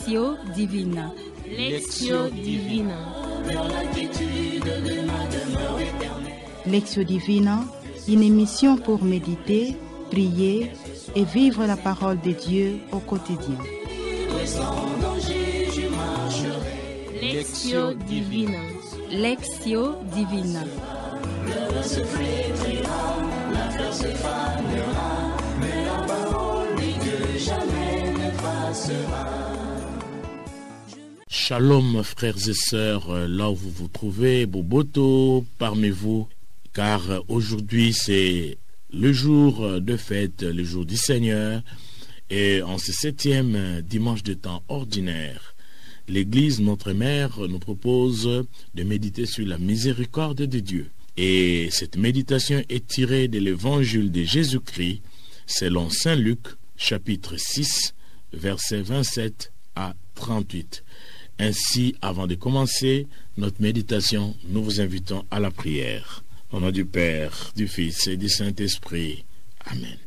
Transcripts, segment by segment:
Lectio Divina. Lectio Divina. Lectio Divina, une émission pour méditer, prier et vivre la parole de Dieu au quotidien. Lectio Divina. Lectio Divina. Shalom frères et sœurs, là où vous vous trouvez, Boboto parmi vous, car aujourd'hui c'est le jour de fête, le jour du Seigneur, et en ce 7e dimanche de temps ordinaire, l'Église, notre mère, nous propose de méditer sur la miséricorde de Dieu. Et cette méditation est tirée de l'évangile de Jésus-Christ, selon Saint Luc, chapitre 6, versets 27 à 38. Ainsi, avant de commencer notre méditation, nous vous invitons à la prière. Au nom du Père, du Fils et du Saint-Esprit. Amen.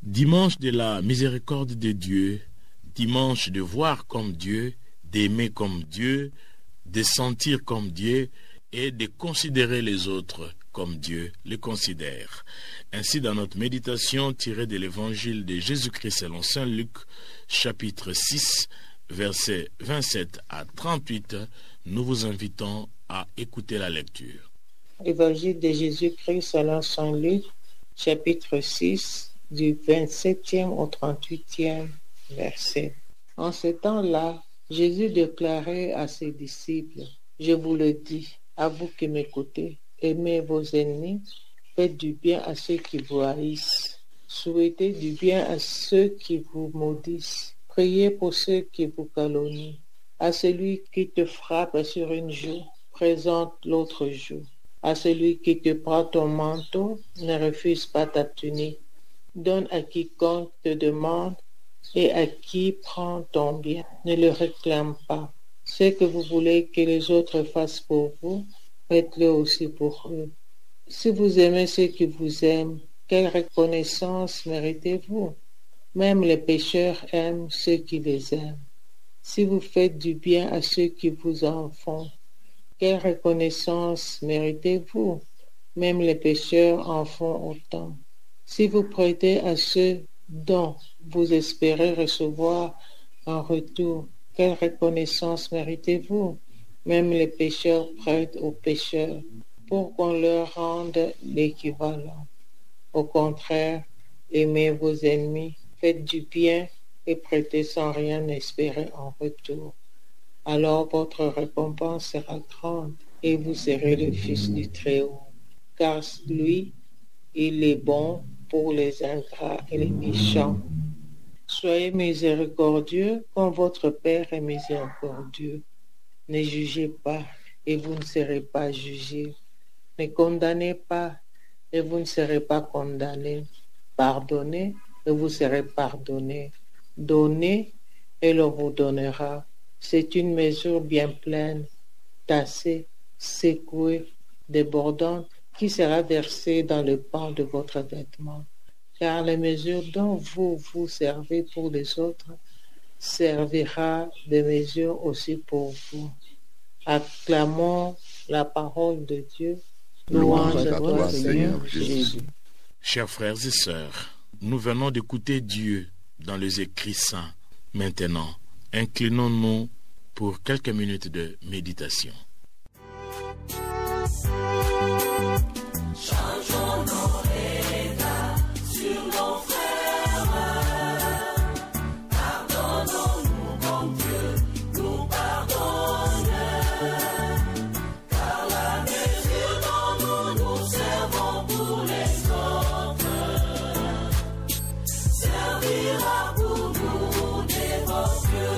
Dimanche de la miséricorde de Dieu, dimanche de voir comme Dieu, d'aimer comme Dieu, de sentir comme Dieu et de considérer les autres comme Dieu les considère. Ainsi, dans notre méditation tirée de l'évangile de Jésus-Christ selon Saint Luc, chapitre 6, versets 27 à 38, nous vous invitons à écouter la lecture. Évangile de Jésus-Christ selon Saint Luc, chapitre 6, du 27e au 38e verset. En ce temps-là, Jésus déclarait à ses disciples, « Je vous le dis, à vous qui m'écoutez, aimez vos ennemis, faites du bien à ceux qui vous haïssent, souhaitez du bien à ceux qui vous maudissent, priez pour ceux qui vous calomnient. À celui qui te frappe sur une joue, présente l'autre joue. À celui qui te prend ton manteau, ne refuse pas ta tunique. Donne à quiconque te demande et à qui prend ton bien. Ne le réclame pas. Ce que vous voulez que les autres fassent pour vous, faites-le aussi pour eux. Si vous aimez ceux qui vous aiment, quelle reconnaissance méritez-vous? Même les pécheurs aiment ceux qui les aiment. Si vous faites du bien à ceux qui vous en font, quelle reconnaissance méritez-vous? Même les pécheurs en font autant. Si vous prêtez à ceux dont vous espérez recevoir en retour, quelle reconnaissance méritez-vous? Même les pécheurs prêtent aux pécheurs pour qu'on leur rende l'équivalent. Au contraire, aimez vos ennemis, faites du bien et prêtez sans rien espérer en retour. Alors votre récompense sera grande et vous serez le Fils du Très-Haut. Car lui, il est bon pour les ingrats et les méchants. Soyez miséricordieux comme votre Père est miséricordieux. Ne jugez pas et vous ne serez pas jugés. Ne condamnez pas et vous ne serez pas condamnés. Pardonnez et vous serez pardonnés. Donnez et l'on vous donnera. C'est une mesure bien pleine, tassée, secouée, débordante, qui sera versée dans le pan de votre vêtement. Car la mesure dont vous vous servez pour les autres servira de mesure aussi pour vous. Acclamons la parole de Dieu. Louange à toi, Seigneur Jésus. Chers frères et sœurs, nous venons d'écouter Dieu dans les écrits saints. Maintenant, inclinons-nous pour quelques minutes de méditation. Changeons nos regards sur nos frères. Pardonnons-nous comme Dieu nous pardonne. Car la mesure dont nous servons pour les autres servira pour nous devant Dieu.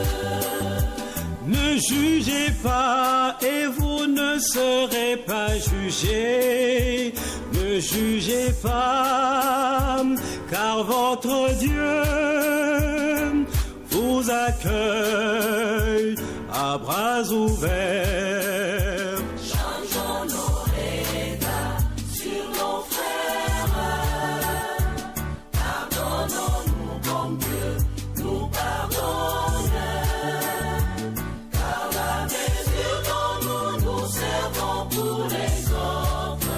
Ne jugez pas et vous ne serez pas jugés. Ne jugez pas, car votre Dieu vous accueille à bras ouverts. Changeons nos regards sur nos frères. Pardonnons-nous comme Dieu nous pardonne. Car la mesure dont nous servons pour les autres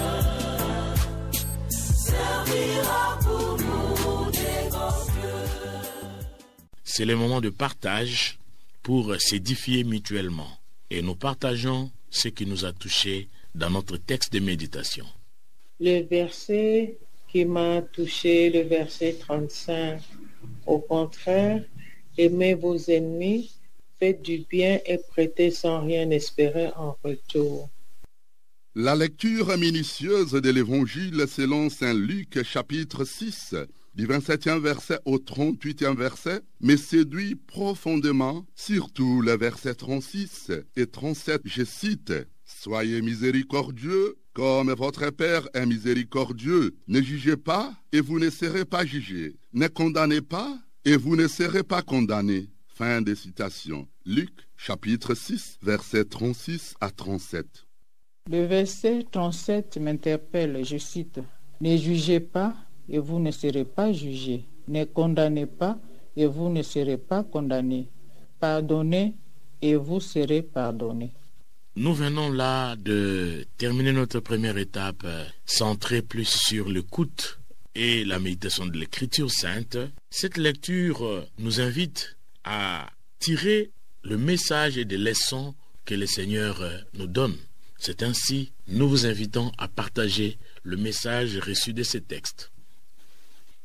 servira pour nous devant Dieu. C'est le moment de partage pour s'édifier mutuellement. Et nous partageons ce qui nous a touchés dans notre texte de méditation. Le verset qui m'a touché, le verset 35. Au contraire, aimez vos ennemis, faites du bien et prêtez sans rien espérer en retour. La lecture minutieuse de l'Évangile selon Saint Luc, chapitre 6, du 27e verset au 38e verset, me séduit profondément, surtout le verset 36 et 37, je cite, « Soyez miséricordieux, comme votre Père est miséricordieux. Ne jugez pas, et vous ne serez pas jugés. Ne condamnez pas, et vous ne serez pas condamnés. » Fin de citation. Luc, chapitre 6, versets 36 à 37. Le verset 37 m'interpelle, je cite, « Ne jugez pas, et vous ne serez pas jugés. Ne condamnez pas, et vous ne serez pas condamnés. Pardonnez, et vous serez pardonnés. » Nous venons là de terminer notre première étape centrée plus sur l'écoute et la méditation de l'Écriture sainte. Cette lecture nous invite à tirer le message et des leçons que le Seigneur nous donne. C'est ainsi, nous vous invitons à partager le message reçu de ces textes.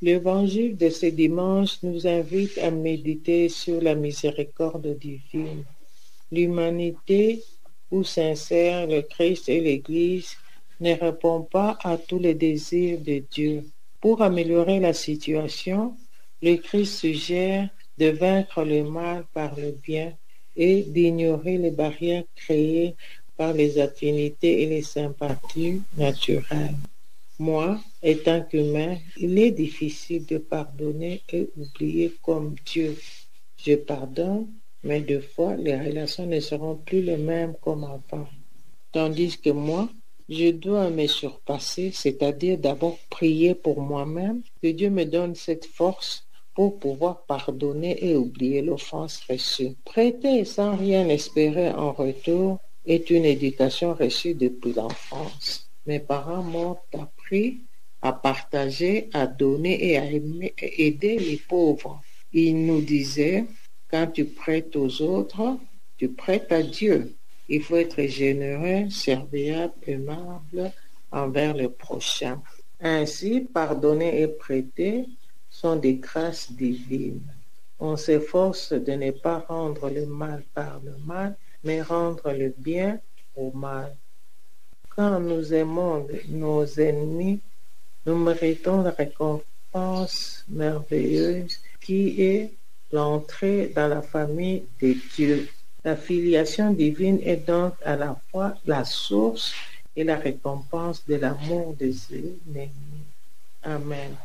L'évangile de ce dimanche nous invite à méditer sur la miséricorde divine. L'humanité où sincère le Christ et l'Église ne répond pas à tous les désirs de Dieu. Pour améliorer la situation, le Christ suggère de vaincre le mal par le bien et d'ignorer les barrières créées par les affinités et les sympathies naturelles. Moi, étant qu'humain, il est difficile de pardonner et oublier comme Dieu. Je pardonne, mais deux fois, les relations ne seront plus les mêmes comme avant. Tandis que moi, je dois me surpasser, c'est-à-dire d'abord prier pour moi-même, que Dieu me donne cette force pour pouvoir pardonner et oublier l'offense reçue. Prêter sans rien espérer en retour est une éducation reçue depuis l'enfance. Mes parents m'ont appris à partager, à donner et à aider les pauvres. Ils nous disaient, quand tu prêtes aux autres, tu prêtes à Dieu. Il faut être généreux, serviable, aimable envers le prochain. Ainsi, pardonner et prêter sont des grâces divines. On s'efforce de ne pas rendre le mal par le mal, mais rendre le bien au mal. Quand nous aimons nos ennemis, nous méritons la récompense merveilleuse qui est l'entrée dans la famille de Dieu. La filiation divine est donc à la fois la source et la récompense de l'amour des ennemis. Amen.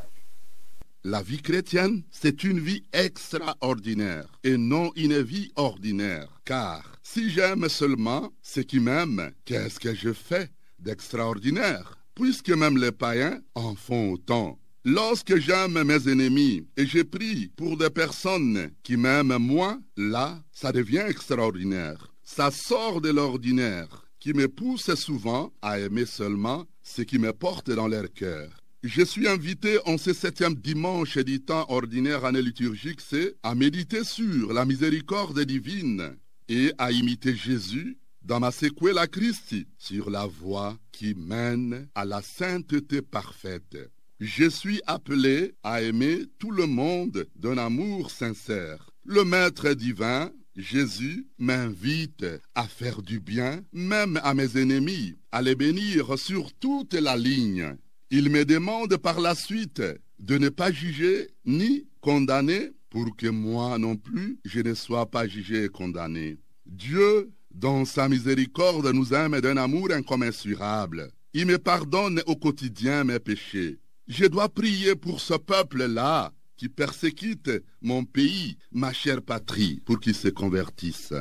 La vie chrétienne, c'est une vie extraordinaire et non une vie ordinaire. Car si j'aime seulement ceux qui m'aiment, qu'est-ce que je fais d'extraordinaire? Puisque même les païens en font autant. Lorsque j'aime mes ennemis et je prie pour des personnes qui m'aiment moi, là, ça devient extraordinaire. Ça sort de l'ordinaire, qui me pousse souvent à aimer seulement ce qui me porte dans leur cœur. Je suis invité en ce 7e dimanche du temps ordinaire année liturgique, c'est à méditer sur la miséricorde divine et à imiter Jésus dans ma sequela Christi, sur la voie qui mène à la sainteté parfaite. Je suis appelé à aimer tout le monde d'un amour sincère. Le Maître divin, Jésus, m'invite à faire du bien, même à mes ennemis, à les bénir sur toute la ligne. Il me demande par la suite de ne pas juger ni condamner pour que moi non plus je ne sois pas jugé et condamné. Dieu, dans sa miséricorde, nous aime d'un amour incommensurable. Il me pardonne au quotidien mes péchés. Je dois prier pour ce peuple-là qui persécute mon pays, ma chère patrie, pour qu'il se convertisse.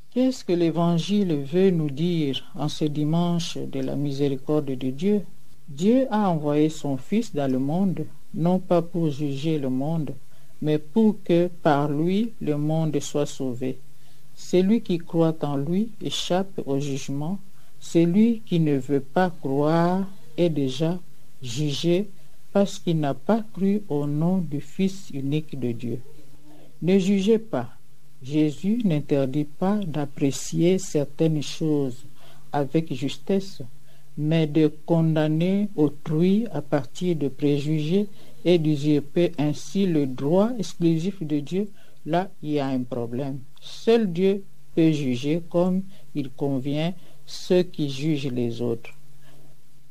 Qu'est-ce que l'Évangile veut nous dire en ce dimanche de la miséricorde de Dieu? Dieu a envoyé son Fils dans le monde, non pas pour juger le monde, mais pour que par lui le monde soit sauvé. Celui qui croit en lui échappe au jugement. Celui qui ne veut pas croire est déjà jugé parce qu'il n'a pas cru au nom du Fils unique de Dieu. Ne jugez pas. Jésus n'interdit pas d'apprécier certaines choses avec justesse, mais de condamner autrui à partir de préjugés et d'usurper ainsi le droit exclusif de Dieu, là il y a un problème. Seul Dieu peut juger comme il convient ceux qui jugent les autres.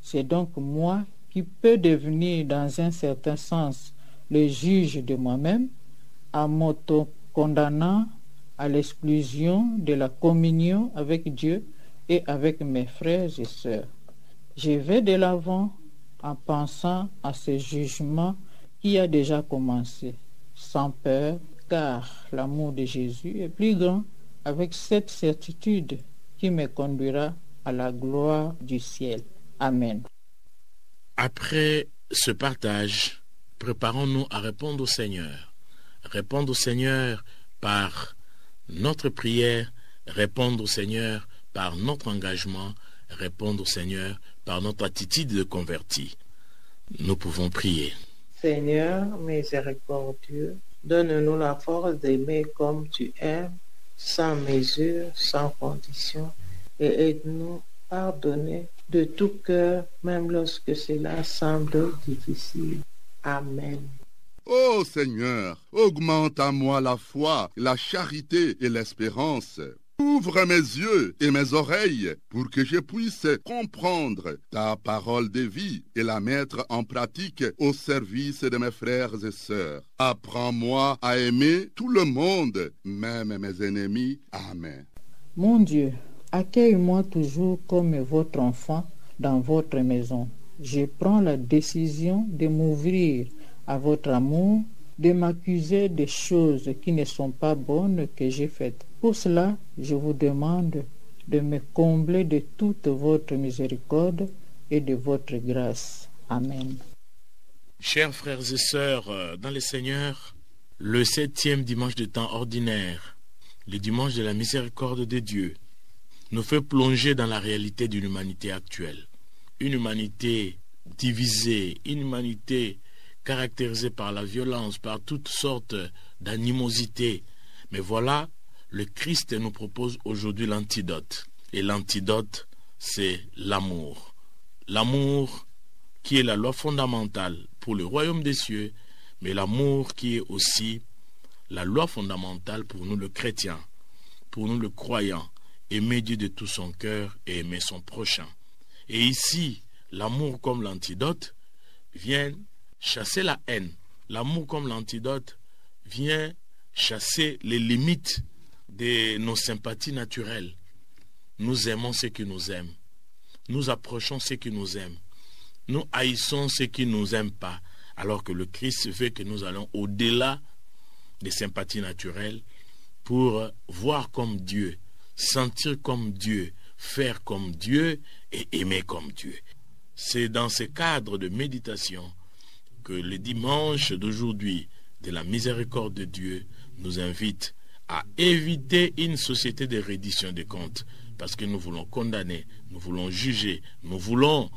C'est donc moi qui peux devenir dans un certain sens le juge de moi-même en m'auto-condamnant à l'exclusion de la communion avec Dieu et avec mes frères et sœurs. Je vais de l'avant en pensant à ce jugement qui a déjà commencé, sans peur, car l'amour de Jésus est plus grand, avec cette certitude qui me conduira à la gloire du ciel. Amen. Après ce partage, préparons-nous à répondre au Seigneur. Répondre au Seigneur par notre prière, répondre au Seigneur par notre engagement, répondre au Seigneur par notre attitude de converti. Nous pouvons prier. Seigneur miséricordieux, donne-nous la force d'aimer comme tu aimes, sans mesure, sans condition, et aide-nous à pardonner de tout cœur, même lorsque cela semble difficile. Amen. Ô Seigneur, augmente à moi la foi, la charité et l'espérance. Ouvre mes yeux et mes oreilles pour que je puisse comprendre ta parole de vie et la mettre en pratique au service de mes frères et sœurs. Apprends-moi à aimer tout le monde, même mes ennemis. Amen. Mon Dieu, accueille-moi toujours comme votre enfant dans votre maison. Je prends la décision de m'ouvrir à votre amour, de m'accuser des choses qui ne sont pas bonnes que j'ai faites. Pour cela, je vous demande de me combler de toute votre miséricorde et de votre grâce. Amen. Chers frères et sœurs dans le Seigneur, le 7e dimanche de temps ordinaire, le dimanche de la miséricorde de Dieu, nous fait plonger dans la réalité d'une humanité actuelle. Une humanité divisée, une humanité caractérisée par la violence, par toutes sortes d'animosités. Mais voilà, le Christ nous propose aujourd'hui l'antidote. Et l'antidote, c'est l'amour. L'amour qui est la loi fondamentale pour le royaume des cieux, mais l'amour qui est aussi la loi fondamentale pour nous le chrétien, pour nous le croyant, aimer Dieu de tout son cœur et aimer son prochain. Et ici, l'amour comme l'antidote vient chasser la haine. L'amour comme l'antidote vient chasser les limites de nos sympathies naturelles. Nous aimons ceux qui nous aiment. Nous approchons ceux qui nous aiment. Nous haïssons ceux qui ne nous aiment pas. Alors que le Christ veut que nous allons au-delà des sympathies naturelles pour voir comme Dieu, sentir comme Dieu, faire comme Dieu et aimer comme Dieu. C'est dans ce cadre de méditation que le dimanche d'aujourd'hui de la miséricorde de Dieu nous invite à éviter une société de reddition des comptes, parce que nous voulons condamner, nous voulons juger, nous voulons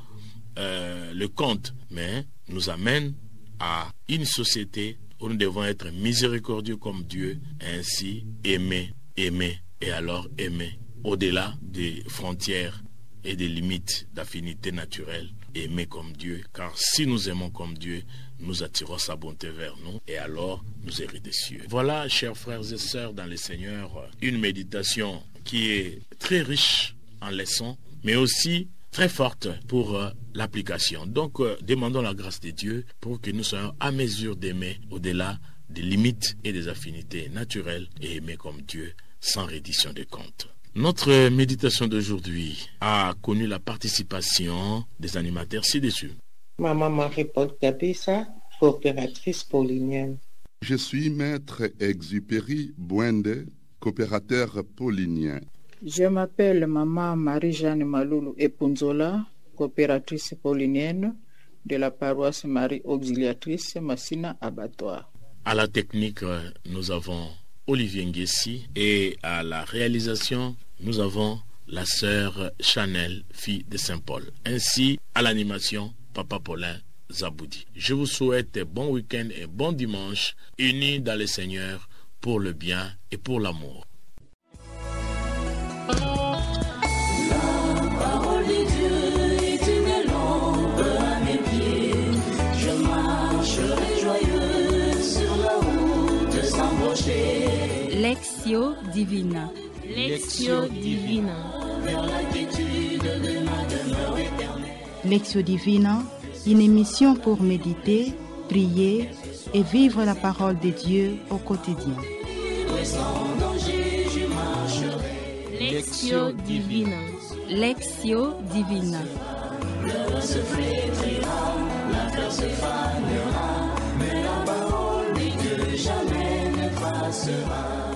le conte, mais nous amène à une société où nous devons être miséricordieux comme Dieu, ainsi aimer, et alors aimer au-delà des frontières et des limites d'affinité naturelle, aimer comme Dieu, car si nous aimons comme Dieu, nous attirons sa bonté vers nous et alors nous héritons des cieux. Voilà, chers frères et sœurs dans le Seigneur, une méditation qui est très riche en leçons, mais aussi très forte pour l'application. Donc, demandons la grâce de Dieu pour que nous soyons à mesure d'aimer au-delà des limites et des affinités naturelles et aimer comme Dieu sans reddition de comptes. Notre méditation d'aujourd'hui a connu la participation des animateurs ci-dessus. Maman Marie-Paul Kabessa, coopératrice paulinienne. Je suis maître Exupéry Bouende, coopérateur paulinien. Je m'appelle Maman Marie-Jeanne Maloulou Epunzola, coopératrice paulinienne de la paroisse Marie Auxiliatrice Massina Abattoir. À la technique, nous avons Olivier Nguessi et à la réalisation, nous avons la sœur Chanel, fille de Saint-Paul. Ainsi, à l'animation, Papa Paulin Zaboudi. Je vous souhaite bon week-end et bon dimanche, unis dans le Seigneur pour le bien et pour l'amour. Lectio Divina. Lectio Divina. Lectio Divina, une émission pour méditer, prier et vivre la parole de Dieu au quotidien. Lectio Divina. Lectio Divina. Se flétrira, la terre se fanera, mais la parole dit que jamais ne passera.